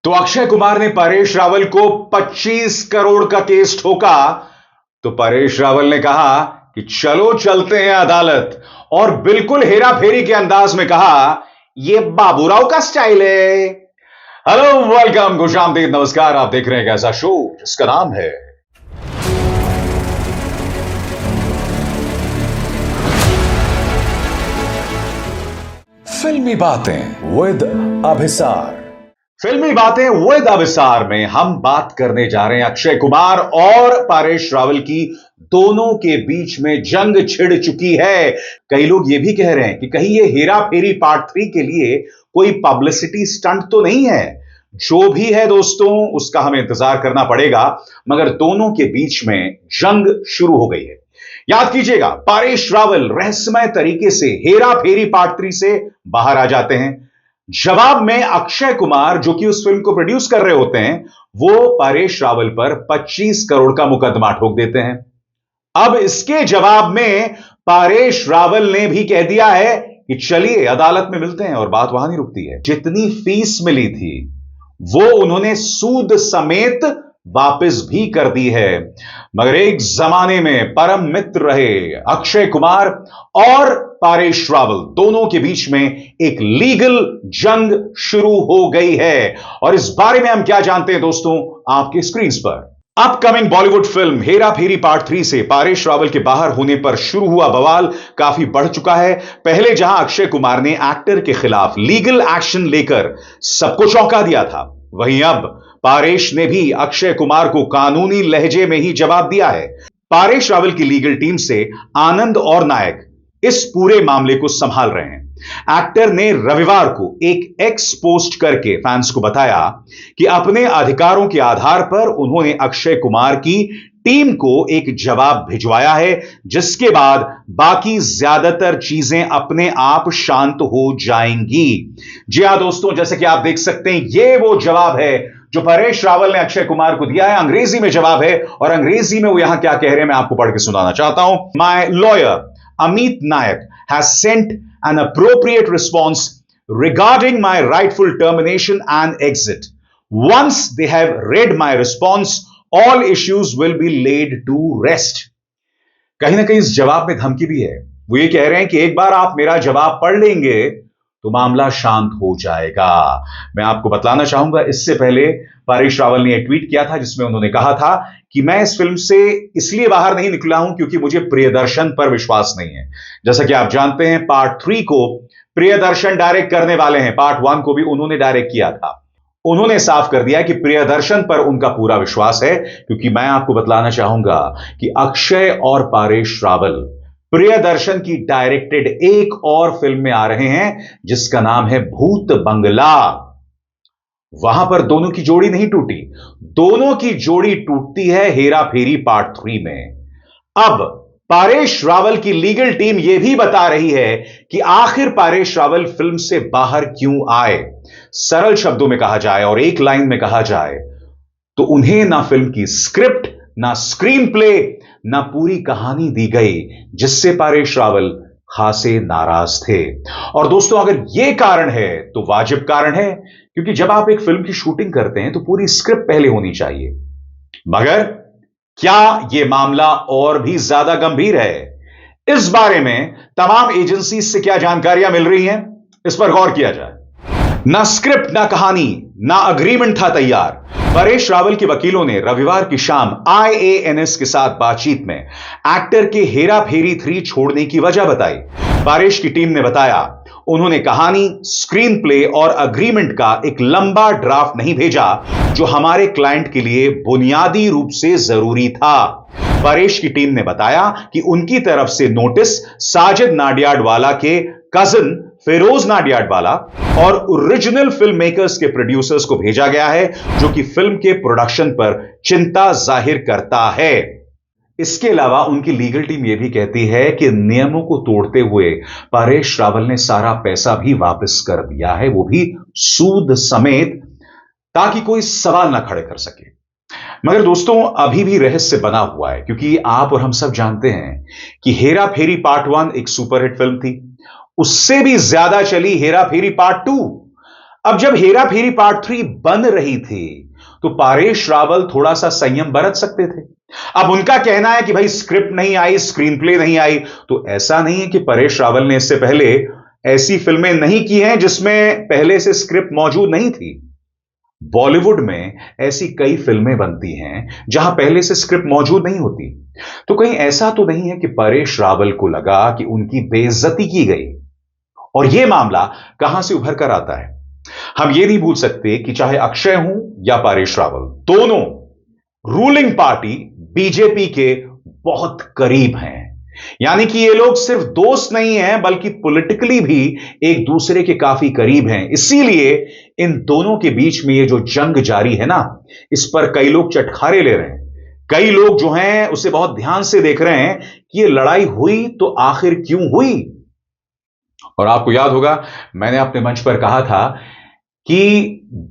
तो अक्षय कुमार ने परेश रावल को 25 करोड़ का केस ठोका तो परेश रावल ने कहा कि चलो चलते हैं अदालत, और बिल्कुल हेरा फेरी के अंदाज में कहा यह बाबूराव का स्टाइल है। हेलो, वेलकम, खुशामदीद, नमस्कार। आप देख रहे हैं एक ऐसा शो जिसका नाम है फिल्मी बातें विद अभिसार। फिल्मी बातें विद अभिसार में हम बात करने जा रहे हैं अक्षय कुमार और परेश रावल की। दोनों के बीच में जंग छिड़ चुकी है। कई लोग यह भी कह रहे हैं कि कहीं यह हेरा फेरी पार्ट 3 के लिए कोई पब्लिसिटी स्टंट तो नहीं है। जो भी है दोस्तों, उसका हमें इंतजार करना पड़ेगा, मगर दोनों के बीच में जंग शुरू हो गई है। याद कीजिएगा, परेश रावल रहस्यमय तरीके से हेरा फेरी पार्ट 3 से बाहर आ जाते हैं। जवाब में अक्षय कुमार, जो कि उस फिल्म को प्रोड्यूस कर रहे होते हैं, वो परेश रावल पर 25 करोड़ का मुकदमा ठोक देते हैं। अब इसके जवाब में परेश रावल ने भी कह दिया है कि चलिए अदालत में मिलते हैं, और बात वहां नहीं रुकती है। जितनी फीस मिली थी वो उन्होंने सूद समेत वापस भी कर दी है। मगर एक जमाने में परम मित्र रहे अक्षय कुमार और परेश रावल, दोनों के बीच में एक लीगल जंग शुरू हो गई है। और इस बारे में हम क्या जानते हैं दोस्तों, आपके स्क्रीन पर। अपकमिंग बॉलीवुड फिल्म हेरा फेरी पार्ट 3 से परेश रावल के बाहर होने पर शुरू हुआ बवाल काफी बढ़ चुका है। पहले जहां अक्षय कुमार ने एक्टर के खिलाफ लीगल एक्शन लेकर सबको चौंका दिया था, वहीं अब परेश ने भी अक्षय कुमार को कानूनी लहजे में ही जवाब दिया है। परेश रावल की लीगल टीम से आनंद और नायक इस पूरे मामले को संभाल रहे हैं। एक्टर ने रविवार को एक एक्स पोस्ट करके फैंस को बताया कि अपने अधिकारों के आधार पर उन्होंने अक्षय कुमार की टीम को एक जवाब भिजवाया है, जिसके बाद बाकी ज्यादातर चीजें अपने आप शांत हो जाएंगी। जी हां दोस्तों, जैसे कि आप देख सकते हैं, यह वो जवाब है जो परेश रावल ने अक्षय कुमार को दिया है। अंग्रेजी में जवाब है, और अंग्रेजी में वो यहां क्या कह रहे हैं मैं आपको पढ़ के सुनाना चाहता हूं। My lawyer Amit Nayak has sent an appropriate response regarding my rightful termination and exit. Once they have read my response, all issues will be laid to rest. कहीं ना कहीं इस जवाब में धमकी भी है। वो ये कह रहे हैं कि एक बार आप मेरा जवाब पढ़ लेंगे तो मामला शांत हो जाएगा। मैं आपको बतलाना चाहूंगा, इससे पहले परेश रावल ने एक ट्वीट किया था जिसमें उन्होंने कहा था कि मैं इस फिल्म से इसलिए बाहर नहीं निकला हूं क्योंकि मुझे प्रियदर्शन पर विश्वास नहीं है। जैसा कि आप जानते हैं, पार्ट 3 को प्रियदर्शन डायरेक्ट करने वाले हैं। पार्ट 1 को भी उन्होंने डायरेक्ट किया था। उन्होंने साफ कर दिया कि प्रियदर्शन पर उनका पूरा विश्वास है, क्योंकि मैं आपको बतलाना चाहूंगा कि अक्षय और परेश रावल प्रियदर्शन की डायरेक्टेड एक और फिल्म में आ रहे हैं जिसका नाम है भूत बंगला। वहां पर दोनों की जोड़ी नहीं टूटी, दोनों की जोड़ी टूटती है हेरा फेरी पार्ट 3 में। अब परेश रावल की लीगल टीम यह भी बता रही है कि आखिर परेश रावल फिल्म से बाहर क्यों आए। सरल शब्दों में कहा जाए और एक लाइन में कहा जाए तो उन्हें ना फिल्म की स्क्रिप्ट, ना स्क्रीन प्ले, ना पूरी कहानी दी गई, जिससे परेश रावल खासे नाराज थे। और दोस्तों, अगर यह कारण है तो वाजिब कारण है, क्योंकि जब आप एक फिल्म की शूटिंग करते हैं तो पूरी स्क्रिप्ट पहले होनी चाहिए। मगर क्या यह मामला और भी ज्यादा गंभीर है? इस बारे में तमाम एजेंसी से क्या जानकारियां मिल रही हैं, इस पर गौर किया जाए। ना स्क्रिप्ट, ना कहानी, ना अग्रीमेंट था तैयार। परेश रावल के वकीलों ने रविवार की शाम IANS के साथ बातचीत में एक्टर के हेरा फेरी 3 छोड़ने की वजह बताई। परेश की टीम ने बताया उन्होंने कहानी, स्क्रीन प्ले और अग्रीमेंट का एक लंबा ड्राफ्ट नहीं भेजा, जो हमारे क्लाइंट के लिए बुनियादी रूप से जरूरी था। परेश की टीम ने बताया कि उनकी तरफ से नोटिस साजिद नाडियाडवाला के कजिन फिरोज नाडियाडवाला और ओरिजिनल फिल्म मेकर्स के प्रोड्यूसर्स को भेजा गया है, जो कि फिल्म के प्रोडक्शन पर चिंता जाहिर करता है। इसके अलावा उनकी लीगल टीम यह भी कहती है कि नियमों को तोड़ते हुए परेश रावल ने सारा पैसा भी वापस कर दिया है, वो भी सूद समेत, ताकि कोई सवाल ना खड़े कर सके। मगर दोस्तों, अभी भी रहस्य बना हुआ है, क्योंकि आप और हम सब जानते हैं कि हेरा फेरी पार्ट 1 एक सुपरहिट फिल्म थी। उससे भी ज्यादा चली हेरा फेरी पार्ट 2। अब जब हेरा फेरी पार्ट 3 बन रही थी तो परेश रावल थोड़ा सा संयम बरत सकते थे। अब उनका कहना है कि भाई स्क्रिप्ट नहीं आई, स्क्रीन प्ले नहीं आई, तो ऐसा नहीं है कि परेश रावल ने इससे पहले ऐसी फिल्में नहीं की हैं जिसमें पहले से स्क्रिप्ट मौजूद नहीं थी। बॉलीवुड में ऐसी कई फिल्में बनती हैं जहां पहले से स्क्रिप्ट मौजूद नहीं होती। तो कहीं ऐसा तो नहीं है कि परेश रावल को लगा कि उनकी बेइज्जती की गई। और यह मामला कहां से उभर कर आता है? हम यह नहीं भूल सकते कि चाहे अक्षय हूं या परेश रावल, दोनों रूलिंग पार्टी बीजेपी के बहुत करीब हैं। यानी कि ये लोग सिर्फ दोस्त नहीं हैं बल्कि पॉलिटिकली भी एक दूसरे के काफी करीब हैं। इसीलिए इन दोनों के बीच में ये जो जंग जारी है ना, इस पर कई लोग चटखारे ले रहे हैं। कई लोग जो हैं उसे बहुत ध्यान से देख रहे हैं कि ये लड़ाई हुई तो आखिर क्यों हुई। और आपको याद होगा मैंने अपने मंच पर कहा था कि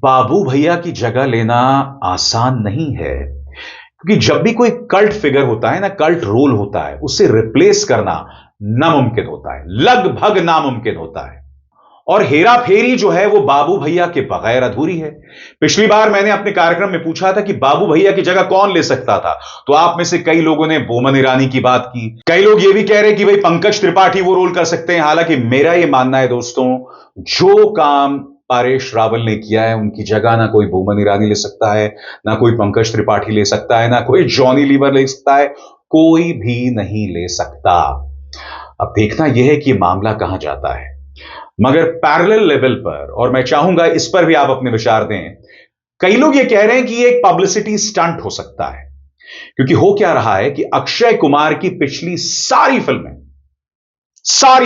बाबू भैया की जगह लेना आसान नहीं है, क्योंकि जब भी कोई कल्ट फिगर होता है ना, कल्ट रोल होता है, उसे रिप्लेस करना नामुमकिन होता है, लगभग नामुमकिन होता है। और हेरा फेरी जो है वो बाबू भैया के बगैर अधूरी है। पिछली बार मैंने अपने कार्यक्रम में पूछा था कि बाबू भैया की जगह कौन ले सकता था, तो आप में से कई लोगों ने बोमन ईरानी की बात की। कई लोग ये भी कह रहे कि भाई पंकज त्रिपाठी वो रोल कर सकते हैं। हालांकि मेरा ये मानना है दोस्तों, जो काम परेश रावल ने किया है उनकी जगह ना कोई बोमन ईरानी ले सकता है, ना कोई पंकज त्रिपाठी ले सकता है, ना कोई जॉनी लीवर ले सकता है, कोई भी नहीं ले सकता। अब देखना यह है कि मामला कहां जाता है। मगर पैरेलल लेवल पर, और मैं चाहूंगा इस पर भी आप अपने विचार दें, कई लोग ये कह रहे हैं कि ये एक पब्लिसिटी स्टंट हो सकता है। क्योंकि हो क्या रहा है कि अक्षय कुमार की पिछली सारी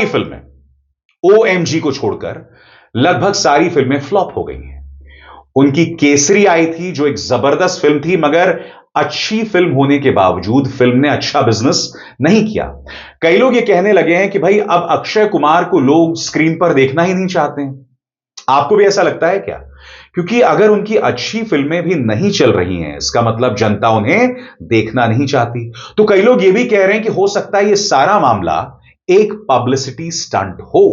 फिल्में ओएमजी को छोड़कर लगभग सारी फिल्में फ्लॉप हो गई हैं। उनकी केसरी आई थी जो एक जबरदस्त फिल्म थी, मगर अच्छी फिल्म होने के बावजूद फिल्म ने अच्छा बिजनेस नहीं किया। कई लोग ये कहने लगे हैं कि भाई अब अक्षय कुमार को लोग स्क्रीन पर देखना ही नहीं चाहते हैं। आपको भी ऐसा लगता है क्या? क्योंकि अगर उनकी अच्छी फिल्में भी नहीं चल रही हैं, इसका मतलब जनता उन्हें देखना नहीं चाहती। तो कई लोग ये भी कह रहे हैं कि हो सकता है यह सारा मामला एक पब्लिसिटी स्टंट हो।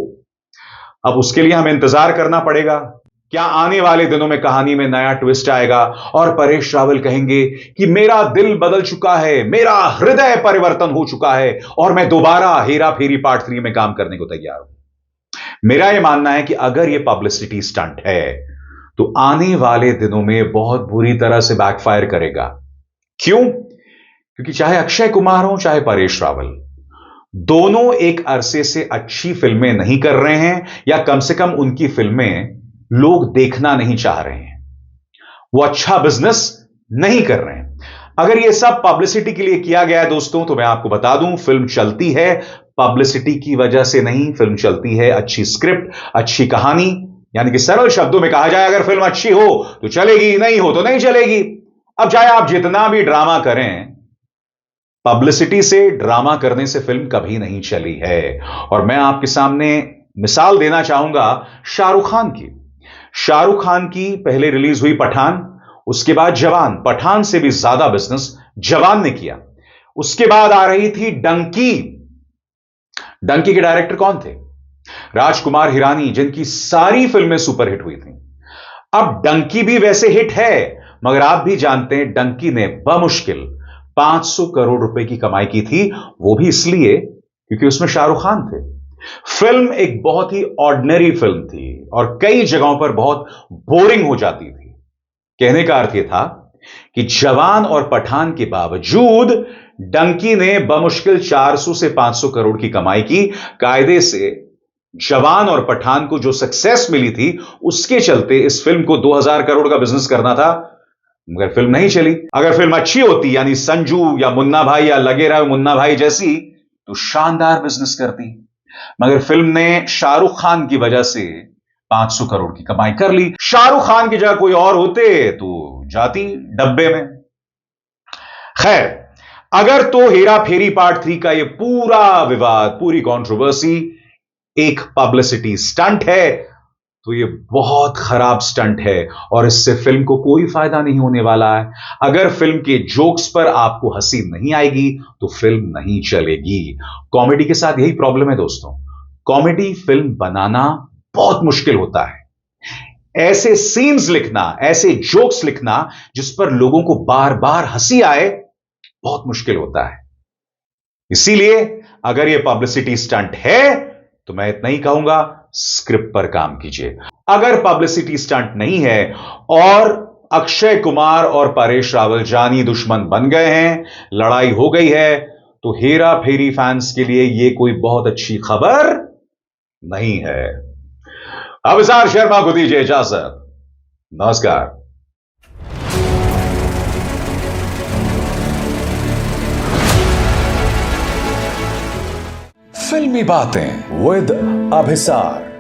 अब उसके लिए हमें इंतजार करना पड़ेगा। क्या आने वाले दिनों में कहानी में नया ट्विस्ट आएगा और परेश रावल कहेंगे कि मेरा दिल बदल चुका है, मेरा हृदय परिवर्तन हो चुका है और मैं दोबारा हेरा फेरी पार्ट 3 में काम करने को तैयार हूं। मेरा यह मानना है कि अगर यह पब्लिसिटी स्टंट है तो आने वाले दिनों में बहुत बुरी तरह से बैकफायर करेगा। क्यों? क्योंकि चाहे अक्षय कुमार हो चाहे परेश रावल, दोनों एक अरसे से अच्छी फिल्में नहीं कर रहे हैं, या कम से कम उनकी फिल्में लोग देखना नहीं चाह रहे हैं, वो अच्छा बिजनेस नहीं कर रहे हैं। अगर यह सब पब्लिसिटी के लिए किया गया है दोस्तों, तो मैं आपको बता दूं, फिल्म चलती है पब्लिसिटी की वजह से नहीं। फिल्म चलती है अच्छी स्क्रिप्ट, अच्छी कहानी, यानी कि सरल शब्दों में कहा जाए, अगर फिल्म अच्छी हो तो चलेगी, नहीं हो तो नहीं चलेगी। अब चाहे आप जितना भी ड्रामा करें, पब्लिसिटी से, ड्रामा करने से फिल्म कभी नहीं चली है। और मैं आपके सामने मिसाल देना चाहूंगा शाहरुख खान की। शाहरुख खान की पहले रिलीज हुई पठान, उसके बाद जवान। पठान से भी ज्यादा बिजनेस जवान ने किया। उसके बाद आ रही थी डंकी। डंकी के डायरेक्टर कौन थे? राजकुमार हिरानी, जिनकी सारी फिल्में सुपरहिट हुई थी। अब डंकी भी वैसे हिट है, मगर आप भी जानते हैं डंकी ने बमुश्किल 500 करोड़ रुपए की कमाई की थी। वो भी इसलिए क्योंकि उसमें शाहरुख खान थे। फिल्म एक बहुत ही ऑर्डिनरी फिल्म थी और कई जगहों पर बहुत बोरिंग हो जाती थी। कहने का अर्थ यह था कि जवान और पठान के बावजूद डंकी ने बमुश्किल 400 से 500 करोड़ की कमाई की। कायदे से जवान और पठान को जो सक्सेस मिली थी, उसके चलते इस फिल्म को 2000 करोड़ का बिजनेस करना था, मगर फिल्म नहीं चली। अगर फिल्म अच्छी होती, यानी संजू या मुन्ना भाई या लगे रहे मुन्ना भाई जैसी, तो शानदार बिजनेस करती। मगर फिल्म ने शाहरुख खान की वजह से 500 करोड़ की कमाई कर ली। शाहरुख खान की जगह कोई और होते तो जाती डब्बे में। खैर, अगर तो हेरा फेरी पार्ट 3 का यह पूरा विवाद, पूरी कंट्रोवर्सी एक पब्लिसिटी स्टंट है, तो यह बहुत खराब स्टंट है और इससे फिल्म को कोई फायदा नहीं होने वाला है। अगर फिल्म के जोक्स पर आपको हंसी नहीं आएगी तो फिल्म नहीं चलेगी। कॉमेडी के साथ यही प्रॉब्लम है दोस्तों। कॉमेडी फिल्म बनाना बहुत मुश्किल होता है। ऐसे सीन्स लिखना, ऐसे जोक्स लिखना जिस पर लोगों को बार बार हंसी आए, बहुत मुश्किल होता है। इसीलिए अगर यह पब्लिसिटी स्टंट है तो मैं इतना ही कहूंगा, स्क्रिप्ट पर काम कीजिए। अगर पब्लिसिटी स्टंट नहीं है और अक्षय कुमार और परेश रावल जानी दुश्मन बन गए हैं, लड़ाई हो गई है, तो हेरा फेरी फैंस के लिए यह कोई बहुत अच्छी खबर नहीं है। अभिसार शर्मा को दीजिए इजाजत। नमस्कार। फिल्मी बातें विद अभिसार।